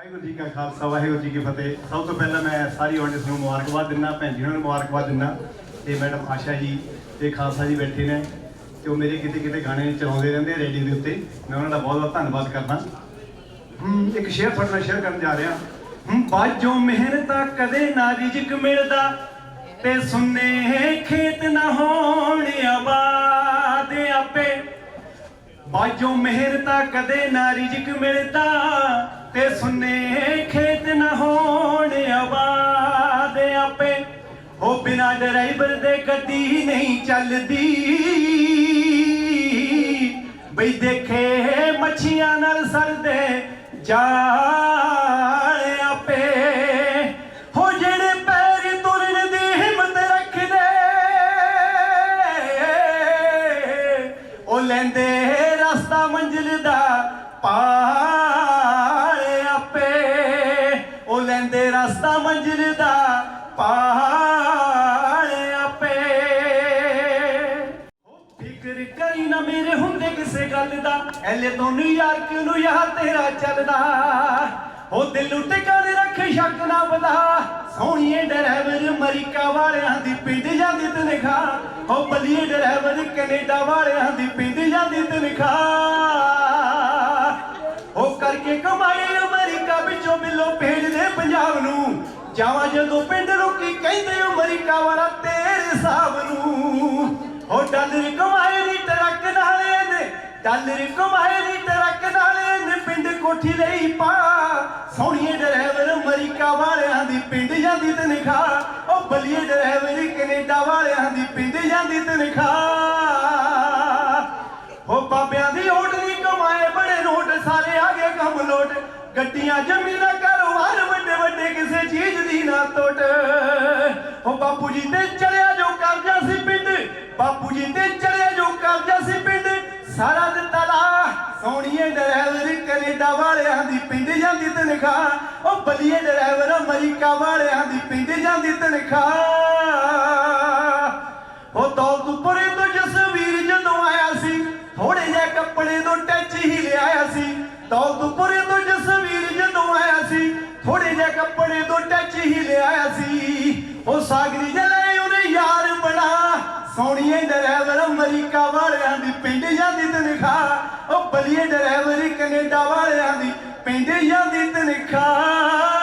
वाहिगुरू जी का खालसा वाहिगुरू जी की फतेह। सब तो पहला मैं सारी ऑडियंस को मुबारकबाद दिना, भैन जी उन्होंने मुबारकबाद दिना। तो मैडम आशा जी तो खालसा जी बैठे ने तो मेरे किते किते गाने चलाते रहते हैं रेडियो के उत्ते। मैं उन्होंने बहुत बहुत धन्यवाद करना। एक शेयर थोड़े शेयर कर जा रहा। बाजो मेहनत कदे ना रिजक मिलता ते सुन्ने खेत ना होने आबाद आपे। बाजो मेहनत कदे ना रिजक मिलता ते सुन्ने खेत न होने आबाद आपे। हो बिना ड्राइवर दे गड्डी नहीं चलदी बई देखे मच्छियां नाल सरदे जाल आपे। हो जेड़े पैर तुरन दी हिम्मत रखदे ओ लैंदे रास्ता मंजिल दा पार आपे। ओ लैंदे रास्ता मंजिल दा पार आपे। फिक्र करी ना मेरे हुंदे किसे गल दा एले तो न्यूयॉर्क नू यार तेरा चलदा। हो दिल टिकाने रखे शक ना बदा सोहणिए ड्राइवर अमरीका वालियां दी पिंड जांदी तनखाह। हो बलिए ड्राइवर कनेडा वालियां दी पिंड जांदी तनखाह। हो करके कमाई अमरीका विचों बिलो भेजदे पंजाब नू जावां जदों पिंड लोकी कहंदे अमरीका वाला तेरे साहब नू। हो डॉलर कमाए नी ट्रक नाले ने डॉलर कमाए नी ट्रक नाले ने पिंड कोठी लई पा। सोहणिए ड्राइवर अमरीका वालियां दी पिंड जांदी तनखाह। ओ बलिए ड्राइवर कनेडा वालियां दी पिंड जांदी तनखाह। हो बाबियां दी ओट दी कमाए बड़े नोट सारे आ गए कम लोट। गड्डियां जमीना कारोबार वड्डे वड्डे किसे चीज दी ना तोट। हो बापू जी ते चढ़िया जो कब्जा सी पिंड बापू जी ते चढ़िया जो कब्जा सी पिंड सारा दिता ला। सोहणिए ड्राइवर कनेडा वालियां दी पिंड जांदी तनखाह। ओ बलिए ड्राइवर अमरीका वालियां दी पिंड जांदी तनखाह। हो दौलतपुरे तो जसवीर जदों आया सी थोड़े जे कपड़े तो टच ही लिया सी। दौलतपुरे तो जसवीर जदों आया सी थोड़े जे कपड़े तो टच ही लिया सी। हो सागरी जले उन्हें यार बना सोहणिए ड्राइवर अमरीका वालियां दी पिंड जांदी तनखाह। ओ बलिए ड्राइवर कनेडा वालियां दी पिंड जांदी तनखाह।